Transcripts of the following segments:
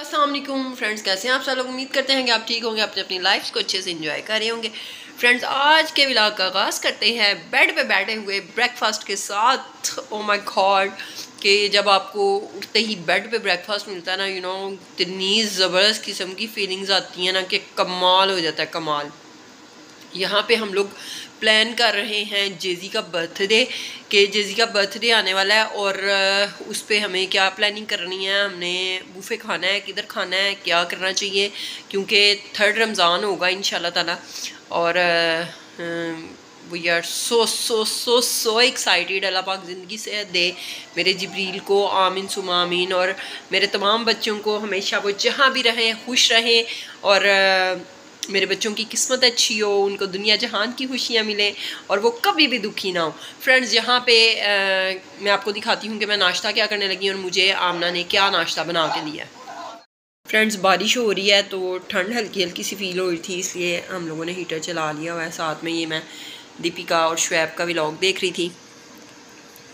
अस्सलाम वालेकुम फ्रेंड्स, कैसे हैं आप सब लोग। उम्मीद करते हैं कि आप ठीक होंगे, अपनी अपनी लाइफ को अच्छे से एंजॉय कर रहे होंगे। फ्रेंड्स, आज के व्लॉग का आगाज़ करते हैं बेड पे बैठे हुए ब्रेकफास्ट के साथ। ओ माय गॉड, कि जब आपको उठते ही बेड पे ब्रेकफास्ट मिलता है ना, इतनी ज़बरदस्त किस्म की फीलिंग्स आती हैं ना कि कमाल हो जाता है, कमाल। यहाँ पे हम लोग प्लान कर रहे हैं जेज़ी का बर्थडे, कि जेज़ी का बर्थडे आने वाला है और उस पर हमें क्या प्लानिंग करनी है। हमने बुफ़े खाना है, किधर खाना है, क्या करना चाहिए, क्योंकि 3rd रमज़ान होगा इंशाल्लाह ताला। और वी आर सो एक्साइटेड। अल्लाह पाक ज़िंदगी सेहत दे मेरे जिब्रील को, आमीन सुमा आमीन। और मेरे तमाम बच्चों को हमेशा वो जहाँ भी रहें खुश रहें, और मेरे बच्चों की किस्मत अच्छी हो, उनको दुनिया जहान की खुशियाँ मिलें और वो कभी भी दुखी ना हो। फ्रेंड्स, यहाँ पे मैं आपको दिखाती हूँ कि मैं नाश्ता क्या करने लगी और मुझे आमना ने क्या नाश्ता बना के दिया। फ्रेंड्स, बारिश हो रही है तो ठंड हल्की हल्की सी फील हो रही थी, इसलिए हम लोगों ने हीटर चला लिया हुआ है। साथ में ये मैं दीपिका और शुएब का व्लॉग देख रही थी।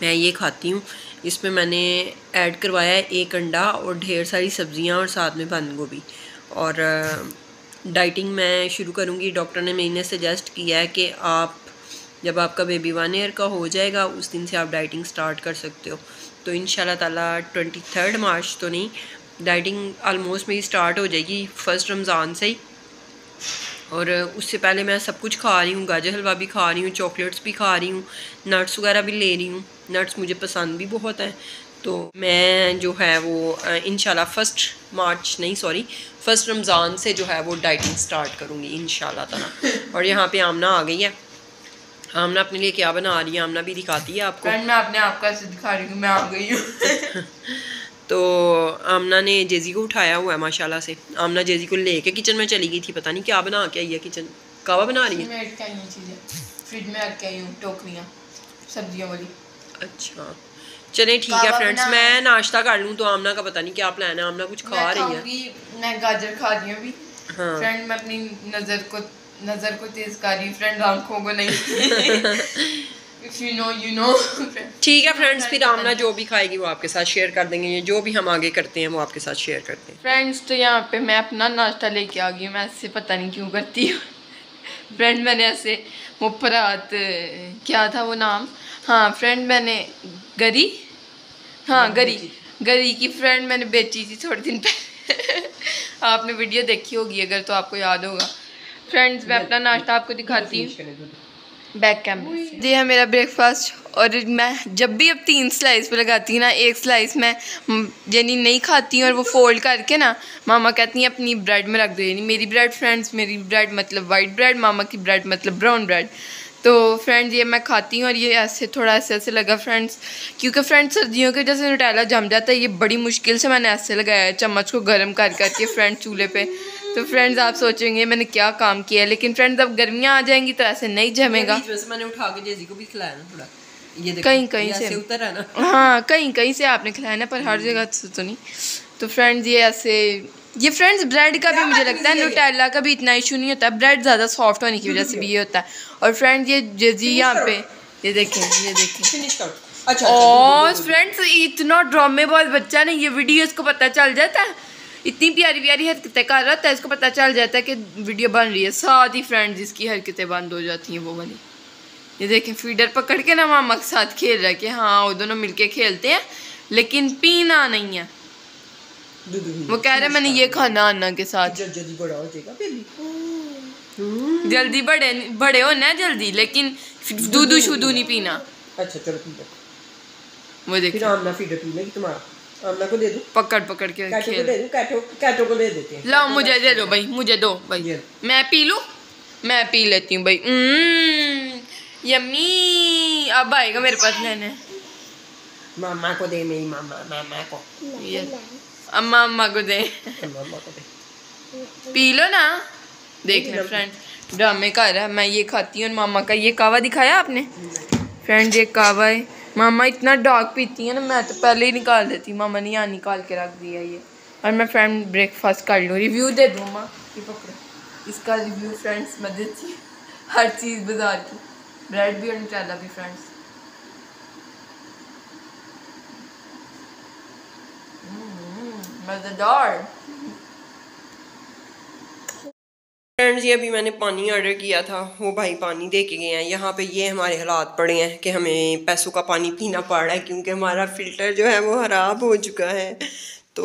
मैं ये खाती हूँ, इसमें मैंने ऐड करवाया है 1 अंडा और ढेर सारी सब्ज़ियाँ और साथ में बंद गोभी। और डाइटिंग मैं शुरू करूँगी। डॉक्टर ने मैंने सजेस्ट किया है कि आप जब आपका बेबी 1 ईयर का हो जाएगा उस दिन से आप डाइटिंग स्टार्ट कर सकते हो। तो इंशाल्लाह ताला 23 मार्च तो नहीं, डाइटिंग ऑलमोस्ट मेरी स्टार्ट हो जाएगी 1 रमज़ान से ही। और उससे पहले मैं सब कुछ खा रही हूँ, गाजर हलवा भी खा रही हूँ, चॉकलेट्स भी खा रही हूँ, नट्स वगैरह भी ले रही हूँ। नट्स मुझे पसंद भी बहुत हैं। तो मैं जो है वो इंशाल्लाह 1 रमज़ान से जो है वो डाइटिंग स्टार्ट करूँगी इंशाल्लाह ताला। और यहाँ पे आमना आ गई है। आमना अपने लिए क्या बना रही है, आमना भी दिखाती है आपको। मैं अपने आप का दिखा रही हूँ, मैं आ गई हूँ। तो आमना ने जेज़ी को उठाया हुआ है माशाल्लाह से। आमना जेज़ी को लेके किचन में चली गई थी, पता नहीं क्या बना के आई है। किचन कावा बना रही है। फ्रिज में रख के आई हूँ टोकरियाँ सब्जियों वाली। अच्छा चले ठीक है फ्रेंड्स, मैं नाश्ता कर लूँ। तो आमना का पता नहीं क्या प्लान है, आमना कुछ खा रही है। मैं गाजर खा रही हूँ अभी। हाँ। फ्रेंड, मैं अपनी नज़र को तेज कर रही हूँ फ्रेंड, आँखों को नहीं। you know ठीक है फ्रेंड्स, फिर आमना जो भी खाएगी वो आपके साथ शेयर कर देंगे। ये जो भी हम आगे करते हैं वो आपके साथ शेयर करते हैं। फ्रेंड्स, तो यहाँ पे मैं अपना नाश्ता लेके आ गई हूँ। मैं ऐसे पता नहीं क्यों करती हूँ। फ्रेंड, मैंने ऐसे मुफरात, क्या था वो नाम, हाँ फ्रेंड मैंने गरी, हाँ गरी की फ्रेंड मैंने बेची थी थोड़े दिन पहले। आपने वीडियो देखी होगी अगर, तो आपको याद होगा। फ्रेंड्स, मैं अपना नाश्ता आपको दिखाती हूँ बैक कैमरे से। ये है मेरा ब्रेकफास्ट। और मैं जब भी अब 3 स्लाइस पे लगाती हूँ ना, 1 स्लाइस मैं यानी नहीं खाती हूँ और वो फोल्ड करके ना मामा कहती हैं अपनी ब्रेड में रख दो। यानी मेरी ब्रेड फ्रेंड्स, मेरी ब्रेड मतलब वाइट ब्रेड, मामा की ब्रेड मतलब ब्राउन ब्रेड। तो फ्रेंड्स, ये मैं खाती हूँ और ये ऐसे थोड़ा ऐसे लगा फ्रेंड्स, क्योंकि फ्रेंड्स सर्दियों के जैसे नुटेला जम जाता है। ये बड़ी मुश्किल से मैंने ऐसे लगाया है, चम्मच को गर्म कर करके फ्रेंड्स चूल्हे पे। तो फ्रेंड्स, आप सोचेंगे मैंने क्या काम किया है, लेकिन फ्रेंड्स अब गर्मियाँ आ जाएंगी तो ऐसे नहीं जमेगा। मैंने उठा के जेज़ी को भी खिलाया ना थोड़ा, ये कहीं से उतर है ना। हाँ, कहीं से आपने खिलाया ना, पर हर जगह से तो नहीं। तो फ्रेंड्स, ये ऐसे, ये फ्रेंड्स ब्रेड का भी मुझे लगता है न्यूटेला का भी इतना इशू नहीं होता, ब्रेड ज़्यादा सॉफ्ट होने की वजह से भी ये होता है। और फ्रेंड्स, ये जेज़ी यहाँ पे ये देखें। और फ्रेंड्स, इतना ड्रामेबाज बच्चा नहीं, ये वीडियो इसको पता चल जाता है, इतनी प्यारी प्यारी हरकतें कर रहा था, इसको पता चल जाता है कि वीडियो बन रही है, साथ ही फ्रेंड्स इसकी हरकतें बंद हो जाती हैं वो वाली। ये देखें, फीडर पकड़ के ना मामा के साथ खेल रहा है कि हाँ वो दोनों मिलके खेलते हैं, लेकिन पीना नहीं है। वो कह रहे मैंने ये खाना अन्ना के साथ। जल्दी बड़ा हो जाएगा बेबी, जल्दी बड़े हो ना जल्दी, लेकिन दूध शुदू नहीं पीना। अच्छा चलो पी लो। वो देखिए, आमना फीडर पी लेगी तुम्हारा, आमना को दे दो, पकड़ के खेल। कैटो को दे देते हैं। लाओ मुझे दे दो भाई, मुझे दो भाई, मैं पी लूँ, मैं पी लेती हूँ भाई। यम्मी, अब आएगा मेरे पास लेने। मामा को दे, मेरी मामा को, मामा को दे, पी लो ना। देख ले फ्रेंड, ड्रामे कर रहा है। मैं ये खाती हूँ, मामा का ये कावा दिखाया आपने फ्रेंड, ये कावा है। मामा इतना डार्क पीती है ना, मैं तो पहले ही निकाल देती, मामा ने यहाँ निकाल के रख दिया ये। और मैं फ्रेंड ब्रेकफास्ट कर लूँ, रिव्यू दे दूँ माँ, ये पकड़ो इसका रिव्यू फ्रेंड्स, मैं देती हूँ हर चीज़ बाजार की, ब्रेड भी और नुटेला भी फ्रेंड्स। मज़ेदार। फ्रेंड्स ये अभी मैंने पानी ऑर्डर किया था, वो भाई पानी दे के गए हैं। यहाँ पे ये हमारे हालात पड़े हैं कि हमें पैसों का पानी पीना पड़ रहा है क्योंकि हमारा फ़िल्टर जो है वो ख़राब हो चुका है। तो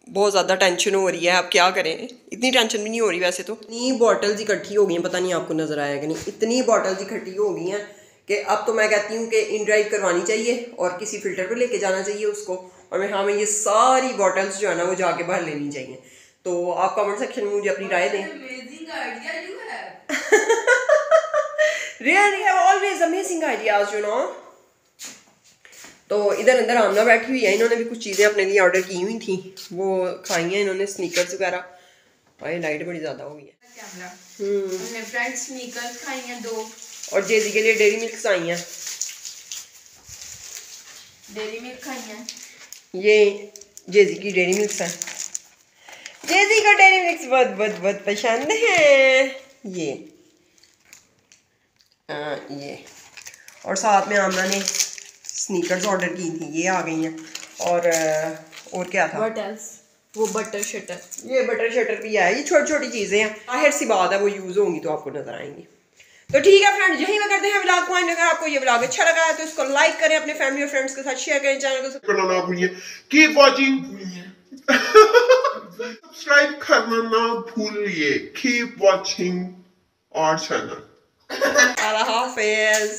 बहुत ज़्यादा टेंशन हो रही है, अब क्या करें। इतनी टेंशन भी नहीं हो रही वैसे तो। इतनी बॉटल्स इकट्ठी हो गई हैं, पता नहीं आपको नज़र आया कि नहीं, इतनी बॉटल्स इकट्ठी हो गई हैं कि अब तो मैं कहती हूँ कि इन ड्राइव करवानी चाहिए और किसी फ़िल्टर पर लेके जाना चाहिए उसको, और हमें ये सारी बॉटल्स जो है ना वो जाके भर लेनी चाहिए। तो आप कमेंट सेक्शन में मुझे अपनी राय दें। Really have always amazing ideas, you know. तो इधर अंदर आमना बैठी हुई है, इन्होंने भी कुछ चीज़ें अपने लिए ऑर्डर की हुई थी, वो खाई हैं इन्होंने, स्नीकर्स वगैरह। भाई लाइट बड़ी ज़्यादा हो गई है। हमने फ्रेंड्स स्नीकर्स खाई हैं 2, और जेजी के लिए डेयरी मिल्क आई हैं। डेयरी मिल्क खाई हैं, ये जेजी की डेयरी मिल्क है। जेजी को डेयरी मिल्क बहुत बहुत बहुत पसंद है। ये और साथ में आमना ने स्नीकर्स ऑर्डर की थी, ये आ गई हैं। और क्या था, वो बटर शटर, ये बटर शटर भी है। ये छोटी छोटी चीज़ें हैं, जाहिर सी बात है वो यूज़ होंगी तो आपको नजर आएंगी। तो ठीक है फ्रेंड्स, यहीं पे करते हैं व्लॉग को। अगर आपको ये व्लॉग अच्छा लगा है तो इसको लाइक करें, अपने फैमिली और फ्रेंड्स के साथ शेयर करें, चैनल को करना ना भूलिए, कीप वाचिंग, सब्सक्राइब करना ना भूलिए, कीप वाचिंग आवर चैनल। अल्लाह हाफिज़।